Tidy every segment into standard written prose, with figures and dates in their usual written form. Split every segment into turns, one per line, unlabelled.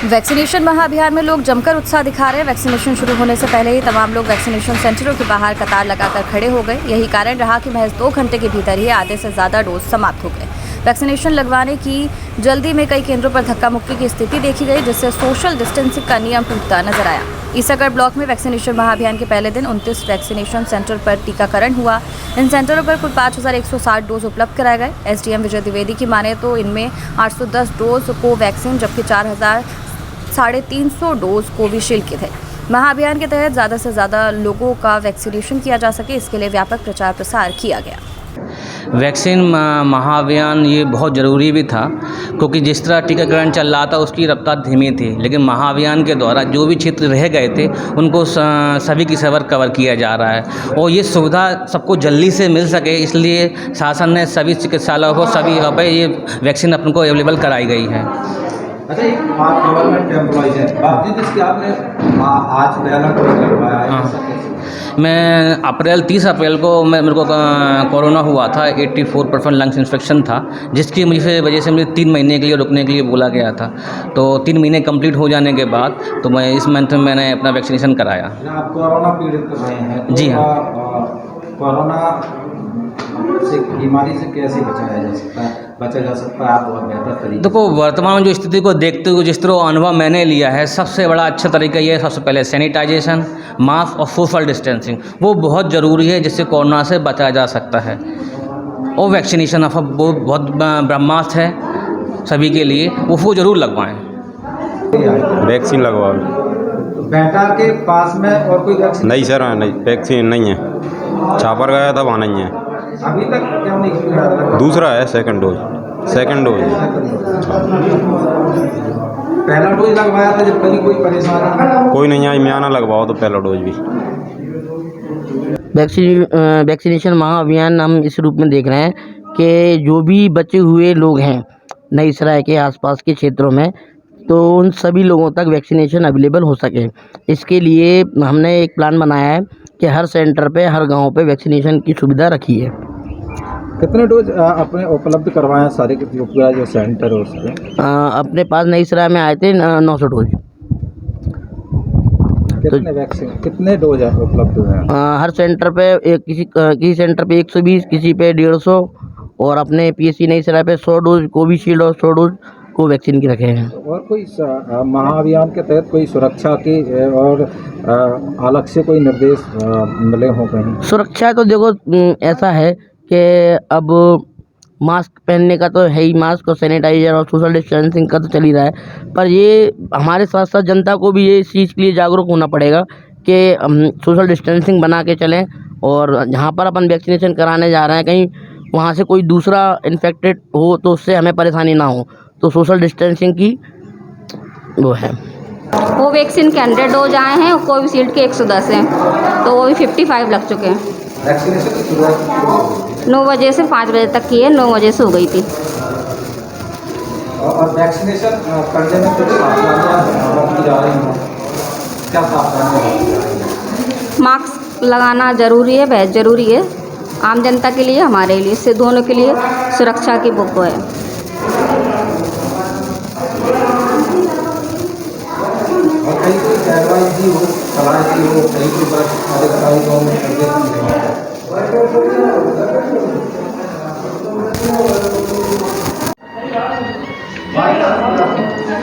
Vaccination महाअभियान में लोग जमकर उत्साह दिखा रहे हैं। वैक्सीनेशन शुरू होने से पहले ही तमाम लोग वैक्सीनेशन सेंटरों के बाहर कतार लगाकर खड़े हो गए। यही कारण रहा कि महज 2 घंटे के भीतर ही आधे से ज़्यादा डोज समाप्त हो गए। वैक्सीनेशन लगवाने की जल्दी में कई केंद्रों पर धक्का मुक्की की स्थिति देखी गई, जिससे सोशल डिस्टेंसिंग का नियम टूटता नजर आया। ईसागढ़ ब्लॉक में वैक्सीनेशन महाअभियान के पहले दिन 29 वैक्सीनेशन सेंटर पर टीकाकरण हुआ। इन सेंटरों पर कुल 5160 डोज उपलब्ध कराए गए। एसडीएम विजय द्विवेदी की माने तो इनमें 810 डोज कोवैक्सीन जबकि 4300 डोज कोविशील्ड के थे। महाअभियान के तहत ज़्यादा से ज़्यादा लोगों का वैक्सीनेशन किया जा सके, इसके लिए व्यापक प्रचार प्रसार किया गया।
वैक्सीन महाअभियान ये बहुत ज़रूरी भी था, क्योंकि जिस तरह टीकाकरण चल रहा था उसकी रफ्तार धीमी थी, लेकिन महाअभियान के द्वारा जो भी क्षेत्र रह गए थे उनको सभी की सबर कवर किया जा रहा है और ये सुविधा सबको जल्दी से मिल सके, इसलिए शासन ने सभी चिकित्सालयों को सभी जगह पर ये वैक्सीन अपन को अवेलेबल कराई गई है।
अच्छा, आप गवर्नमेंट एम्प्लॉइज हैं, बावजूद इसके आपने आज पहला डोज लगवाया है?
मैं 30 अप्रैल को मेरे को कोरोना हुआ था, 84% लंग्स इन्फेक्शन था, जिसकी वजह से मुझे 3 महीने के लिए रुकने के लिए बोला गया था। तो 3 महीने कंप्लीट हो जाने के बाद तो मैं इस मंथ में मैंने अपना वैक्सीनेशन कराया।
आप कोरोना पीड़ित रहे हैं तो
जी हाँ।
कोरोना से बीमारी से कैसे बचा जा सकता है? आप बहुत बेहतर तरीके।
देखो, वर्तमान में जो स्थिति को देखते हुए जिस तरह अनुभव मैंने लिया है, सबसे बड़ा अच्छा तरीका ये है, सबसे पहले सैनिटाइजेशन, मास्क और सोशल डिस्टेंसिंग वो बहुत ज़रूरी है, जिससे कोरोना से बचा जा सकता है। और वैक्सीनेशन ऑफ बहुत ब्रह्मास्त्र है सभी के लिए, वो ज़रूर लगवाएं।
वैक्सीन लगवाओ।
बेटा के पास में और कोई वैक्सीन
नहीं सर, नहीं वैक्सीन नहीं है, छापर गया था वहाँ नहीं है।
अभी तक क्यों नहीं किया?
दूसरा है सेकंड डोज।
पहला डोज लगवाया था जब कभी कोई परेशानी
कोई नहीं आई, म्याना लगवाओ तो पहला डोज भी।
वैक्सीनेशन महाअभियान हम इस रूप में देख रहे हैं कि जो भी बचे हुए लोग हैं नई सराय के आसपास के क्षेत्रों में, तो उन सभी लोगों तक वैक्सीनेशन अवेलेबल हो सके। इसके लिए हमने एक प्लान बनाया है कि हर सेंटर पे, हर गांव पे वैक्सीनेशन की सुविधा रखी है।
कितने डोज आपने उपलब्ध करवाए सारे पूरा जो सेंटर है उसमें?
अपने पास नई सराय में आए थे 900 डोज।
कितने वैक्सीन, कितने डोज है उपलब्ध हुए हैं?
हर सेंटर पे किसी सेंटर पे 120, किसी पे 150 और अपने पीएससी नई सराय पे 100 डोज कोविशील्ड और 100 डोज कोवैक्सीन की रखे हैं। और
कोई महाअभियान के तहत कोई सुरक्षा की और अलग से कोई निर्देश मिले हों कहीं?
सुरक्षा तो देखो ऐसा है कि अब मास्क पहनने का तो है ही, मास्क और सैनिटाइजर और सोशल डिस्टेंसिंग का तो चल ही रहा है, पर ये हमारे साथ साथ जनता को भी ये इस चीज़ के लिए जागरूक होना पड़ेगा कि सोशल डिस्टेंसिंग बना के चलें और जहाँ पर अपन वैक्सीनेशन कराने जा रहे हैं कहीं वहाँ से कोई दूसरा इन्फेक्टेड हो तो उससे हमें परेशानी ना हो, तो सोशल डिस्टेंसिंग की वो है।
वो वैक्सीन के 100 डोज आए हैं और कोविशील्ड के 110 हैं, तो वो भी 55 लग चुके हैं।
वैक्सीनेशन की शुरुआत
9 बजे से 5 बजे तक की है, 9 बजे से हो गई थी।
और वैक्सीनेशन करने में कुछ सावधानियां बरती जा रही हैं? क्या सावधानियां?
मास्क लगाना ज़रूरी है, बहुत ज़रूरी है, आम जनता के लिए, हमारे लिए, इससे दोनों के लिए सुरक्षा की बुक है।
और कहीं कोई एडवाइस दी हो, सलाह दी हो, कहीं कोई अधिकारियों में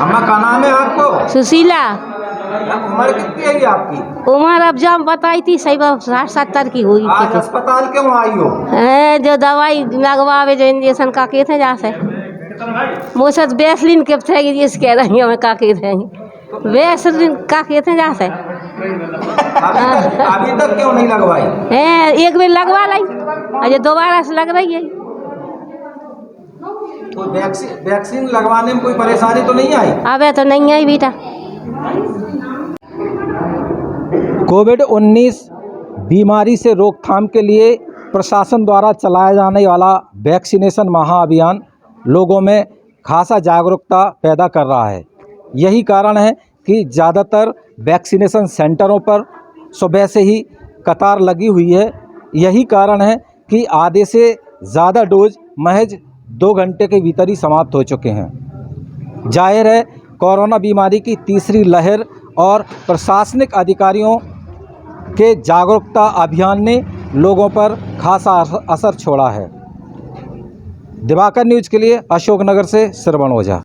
अम्मा का नाम है आपको?
सुशीला।
उम्र कितनी है ये आपकी?
उम्र अब जब बताई थी सही 60-70 की हुई
आज
थी।
अस्पताल क्यों आई हो?
जो दवाई लगवावे, जो इंजेक्शन का के थे जा से मुझसे वैसलीन के थे जिस कह रही हमें का के थे वैसलीन का के थे जा से।
अभी तक क्यों नहीं लगवाई?
एक बार लगवा लाई, अजय दोबारा से लग रही है।
तो वैक्सीन लगवाने में कोई परेशानी तो नहीं आई?
अबे तो नहीं आई बेटा।
कोविड-19 बीमारी से रोकथाम के लिए प्रशासन द्वारा चलाया जाने वाला वैक्सीनेशन महाअभियान लोगों में खासा जागरूकता पैदा कर रहा है। यही कारण है कि ज़्यादातर वैक्सीनेशन सेंटरों पर सुबह से ही कतार लगी हुई है। यही कारण है कि आधे से ज़्यादा डोज महज 2 घंटे के भीतर ही समाप्त हो चुके हैं। जाहिर है कोरोना बीमारी की तीसरी लहर और प्रशासनिक अधिकारियों के जागरूकता अभियान ने लोगों पर खासा असर छोड़ा है। दिवाकर न्यूज़ के लिए अशोकनगर से श्रवण ओझा।